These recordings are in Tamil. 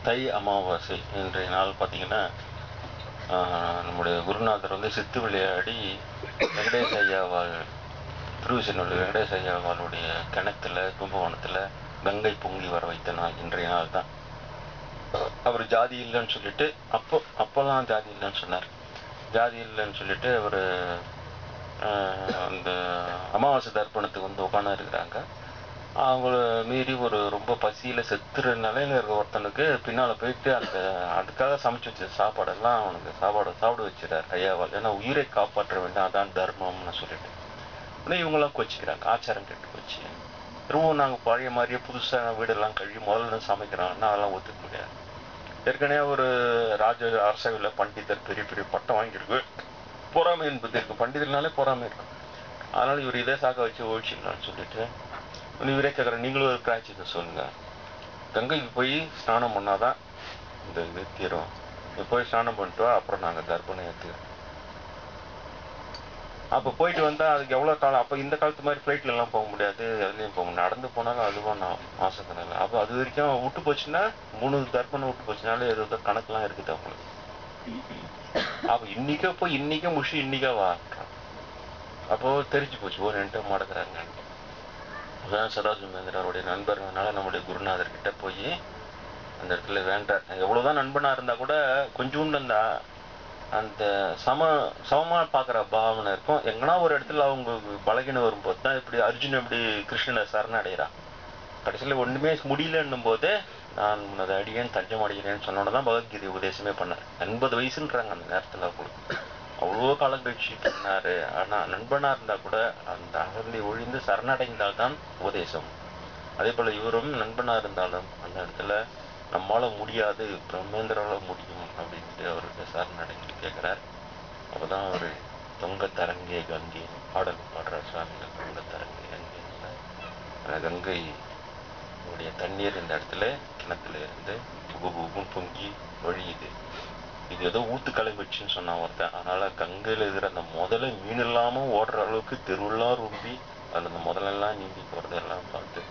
தை அமாவாசை இன்றைய நாள் பார்த்தீங்கன்னா, நம்முடைய குருநாதர் வந்து சித்து விளையாடி வெங்கடேச ஐயாவால் திருவிசைநல்லூர் வெங்கடேச ஐயாவாளுடைய கிணத்துல கும்பகோணத்தில் கங்கை பொங்கி வர வைத்த நாள் இன்றைய நாள் தான். அவர் ஜாதி இல்லைன்னு சொல்லிட்டு அப்போதான் ஜாதி இல்லைன்னு சொன்னார். ஜாதி இல்லைன்னு சொல்லிட்டு அவர் அந்த அமாவாசை தர்ப்பணத்துக்கு வந்து உட்காந்து இருக்கிறாங்க. அவங்கள மீறி ஒரு ரொம்ப பசியில் செத்துற நிலையில் இருக்க ஒருத்தனுக்கு பின்னால் போயிட்டு அதுக்காக சமைச்சு வச்ச சாப்பாடெல்லாம் அவனுக்கு சாப்பிட வச்சிடார் ஐயாவால். ஏன்னா உயிரை காப்பாற்ற வேண்டும், அதான் தர்மம்னு சொல்லிட்டு. ஆனால் இவங்களாம் கோச்சிக்கிறாங்க, ஆச்சாரம் கெட்டு போச்சு. திரும்பவும் நாங்கள் பழைய மாதிரியே புதுசாக வீடெல்லாம் கழுவி முதல்ல சமைக்கிறோம்னா அதெல்லாம் ஒத்துக்க முடியாது. ஏற்கனவே ஒரு அரசவையில் பண்டிதர் பெரிய பெரிய பட்டம் வாங்கியிருக்கு. பொறாமை என்பது இருக்கு, பண்டிதர்னாலே பொறாமை இருக்கும். அதனால இவர் இதே சாக்க வச்சு ஒழிச்சிடலான்னு சொல்லிட்டு இவரே கேட்குற, நீங்களும் ஒரு பிராய்ச்சித்தை சொல்லுங்க, கங்கைக்கு போய் ஸ்நானம் பண்ணாதான் இந்த இது தீரும், போய் ஸ்நானம் பண்ணிட்டு வா, அப்புறம் நாங்கள் தர்ப்பணம் ஏற்றுக்கிறோம். அப்போ போயிட்டு வந்தால் அதுக்கு எவ்வளோ காலம்? அப்போ இந்த காலத்து மாதிரி ஃப்ளைட்லலாம் போக முடியாது, அதுலேயும் போக முடியாது, நடந்து போனாலும் அதுவும் நான் மாசத்தினால. அப்போ அது வரைக்கும் விட்டு போச்சுன்னா 3 தர்ப்பணம் விட்டு போச்சுனாலே ஏதோ கணக்கெலாம் இருக்குது அவங்களுக்கு. அப்போ இன்னைக்கே முஷி இன்னைக்கா வாட்டுறான். அப்போது தெரிஞ்சு போச்சு ஒரு ரெண்டு மடக்கிறாங்க. அதான் சதாசிவமேந்திரருடைய நண்பர்களால நம்முடைய குருநாதர்கிட்ட போய் அந்த இடத்துல வேண்டார். எவ்வளோதான் நண்பனாக இருந்தால் கூட கொஞ்சோண்டு அந்த சமமாக பார்க்குற பாவனை இருக்கும். எங்கன்னா ஒரு இடத்துல அவங்களுக்கு பலகீனம் வரும்போது தான் இப்படி அர்ஜுன் எப்படி கிருஷ்ணனை சரணடைகிறான். கடைசியில் ஒன்றுமே முடியலன்னும் போது நான் உனது அடியேன் தஞ்சம் அடைகிறேன்னு சொன்னோன்னு தான் பகவத்கீதை உபதேசமே பண்ணார். 80 வயசுன்றாங்க அந்த நேரத்தில். அவங்களுக்கு அவ்வளோ காலம் கழிச்சு பண்ணார். ஆனால் நண்பனாக இருந்தால் கூட அந்த அகந்தை ஒழிந்து சரணடைந்தால்தான் உபதேசம். அதே போல் இவரும் நண்பனாக இருந்தாலும் அந்த இடத்துல நம்மளால் முடியாது, பிரம்மேந்திரால் முடியும் அப்படின்ட்டு அவருக்கு சரணடைந்து கேட்குறார். அப்போ தான் அவர் தொங்க தரங்கே கங்கை பாடல் பாடுறார் சுவாமிகள். தொங்க தரங்கே கங்கை, கங்கை உடைய தண்ணீர் இந்த இடத்துல கிணத்துல இருந்து புகுபுகும் பொங்கி வழியுது. இது ஏதோ ஊத்து கிளம்பிடுச்சுன்னு சொன்னான் ஒருத்தன். அதனால கங்கையில் இருக்கிற அந்த முதல்ல மீன் இல்லாமல் ஓடுற அளவுக்கு தெருவெல்லாம் ரொம்பி அதில் அந்த முதலெல்லாம் நீந்தி போகிறது எல்லாம் பார்த்து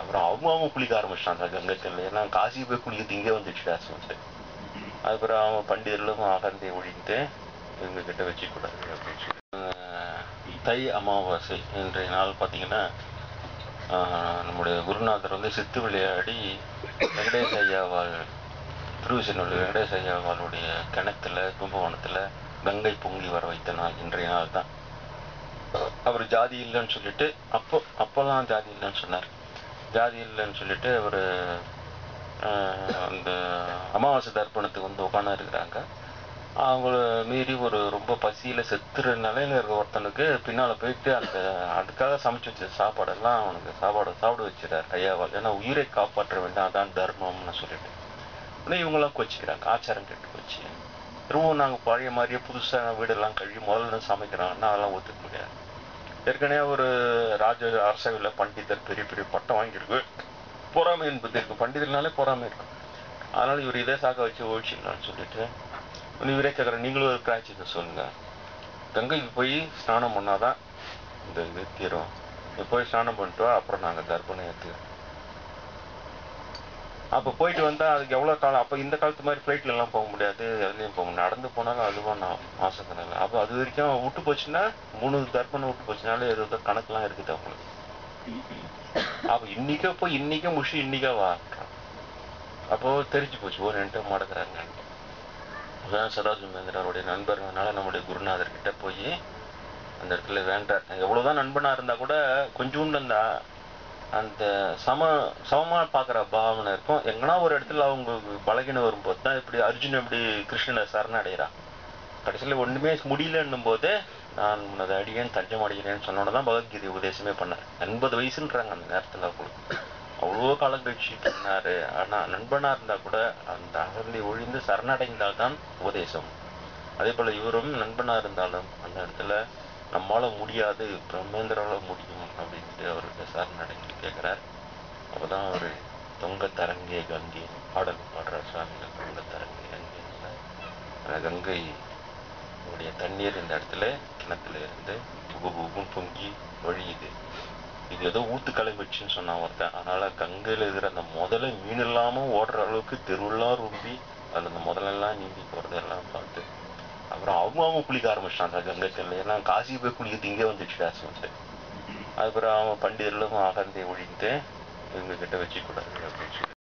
அப்புறம் அவங்க குளிக்க ஆரம்பிச்சிட்டாங்க கங்கை தண்ணில். ஏன்னா காசி போய் குளிக்கிறது இங்கே வந்துடுச்சுடா சொல்லிட்டு. அதுக்கப்புறம் அவங்க பண்டிதர்களும் அகந்தை ஒழிந்து இவங்க கிட்ட வச்சுக்கூடாது அப்படின்னு சொல்லி தை அமாவாசை இன்றைய நாள் பார்த்தீங்கன்னா, நம்முடைய குருநாதர் வந்து சித்து விளையாடி வெங்கடேச ஐயாவால் திருவிசைநல்லூர் வெங்கடேச ஐயாவாளுடைய கிணத்துல கும்பகோணத்தில் கங்கை பொங்கி வர வைத்த நாள் இன்றைய நாள் தான். அவர் ஜாதி இல்லைன்னு சொல்லிட்டு அப்போதான் ஜாதி இல்லைன்னு சொன்னார். ஜாதி இல்லைன்னு சொல்லிட்டு அவர் அந்த அமாவாசை தர்ப்பணத்துக்கு வந்து உட்காந்து இருக்கிறாங்க. அவங்கள மீறி ஒரு ரொம்ப பசியில் செத்துற நிலையில் இருக்க ஒருத்தனுக்கு பின்னால் போயிட்டு அதுக்காக சமைச்சு வச்ச சாப்பாடெல்லாம் அவனுக்கு சாப்பிட வச்சிடார் ஐயாவால். ஏன்னா உயிரை காப்பாற்ற வேண்டும், அதான் தர்மம்னு சொல்லிட்டு. ஆனால் இவங்களாம் கோச்சிக்கிறாங்க, ஆச்சாரம் கெட்டு போச்சு. திரும்பவும் நாங்கள் பழைய மாதிரியே புதுசாக வீடெல்லாம் கழுவி முதல்ல சமைக்கிறோம்னா அதெல்லாம் ஒத்துக்க முடியாது. ஏற்கனவே ஒரு அரசவையில் பண்டிதர் பெரிய பெரிய பட்டம் வாங்கியிருக்கு. பொறாமை என்பது இருக்கு, பண்டிதர்னாலே பொறாமை இருக்கும். அதனால இவர் இதே சாக்க வச்சு ஒழிச்சிடலான்னு சொல்லிட்டு இவரே கேட்குற, நீங்களும் ஒரு பிராய்ச்சித்தை சொல்லுங்க, கங்கைக்கு போய் ஸ்நானம் பண்ணாதான் இந்த இது தீரும், போய் ஸ்நானம் பண்ணிட்டு வா, அப்புறம் நாங்கள் தர்ப்பணம் ஏற்றுக்கிறோம். அப்போ போயிட்டு வந்தால் அதுக்கு எவ்வளோ காலம்? அப்போ இந்த காலத்து மாதிரி ஃப்ளைட்லலாம் போக முடியாது, அதுலேயும் போக முடியாது, நடந்து போனாலும் அதுவும் நான் மாசத்தினால. அப்போ அது வரைக்கும் விட்டு போச்சுன்னா 3 தர்ப்பணம் விட்டு போச்சுனாலே ஏதோ கணக்கெலாம் இருக்குது அவங்களுக்கு. அப்போ இன்னைக்கே முஷி இன்னைக்கா வாட்டுறான். அப்போது தெரிஞ்சு போச்சு ஒரு ரெண்டு மடக்கிறாங்க. அதான் சதாசிவமேந்திரருடைய நண்பர்களால நம்முடைய குருநாதர்கிட்ட போய் அந்த இடத்துல வேண்டார். எவ்வளோதான் நண்பனாக இருந்தால் கூட கொஞ்சோண்டு அந்த சமமாக பார்க்குற பாவனை இருக்கும். எங்கன்னா ஒரு இடத்துல அவங்களுக்கு பலகீனம் வரும்போது தான் இப்படி அர்ஜுன் எப்படி கிருஷ்ணனை சரணடைகிறான். கடைசியில் ஒன்றுமே முடியலன்னும் போது நான் உனது அடியேன் தஞ்சம் அடைகிறேன்னு சொன்னோன்னு தான் பகவத்கீதை உபதேசமே பண்ணார். 80 வயசுன்றாங்க அந்த நேரத்தில். அவங்களுக்கு அவ்வளோ காலம் கழிச்சு பண்ணார். ஆனால் நண்பனாக இருந்தால் கூட அந்த அகந்தை ஒழிந்து சரணடைந்தால்தான் உபதேசம். அதே போல் இவரும் நண்பனாக இருந்தாலும் அந்த இடத்துல நம்மளால் முடியாது, பிரம்மேந்திரால் முடியும் அப்படின்ட்டு அவர்கிட்ட சரணடைந்து கேட்குறார். அப்போ தான் அவர் தொங்க தரங்கே கங்கை பாடல் பாடுறார் சுவாமிகள். தொங்க தரங்கே கங்கை, கங்கை உடைய தண்ணீர் இந்த இடத்துல கிணத்துல இருந்து புகுபுகும் பொங்கி வழியுது. இது ஏதோ ஊத்து கிளம்பிடுச்சுன்னு சொன்னான் ஒருத்தன். அதனால கங்கையில இருக்கிற அந்த முதல்ல மீன் இல்லாம ஓடுற அளவுக்கு தெருவெல்லாம் ரொம்பி அதுல அந்த முதலெல்லாம் நீந்தி போறதெல்லாம் பார்த்து அப்புறம் அவங்க குளிக்க ஆரம்பிச்சிட்டான் அந்த கங்கை செல்ல. ஏன்னா காசி போய் குளிக்கிறது இங்கே வந்துடுச்சு சொல்லிட்டு. அதுக்கப்புறம் அவன் பண்டிதர்களும் அகந்தை ஒழிந்து இவங்க கிட்ட வச்சுக்கூடாது அப்படின்னு சொல்லி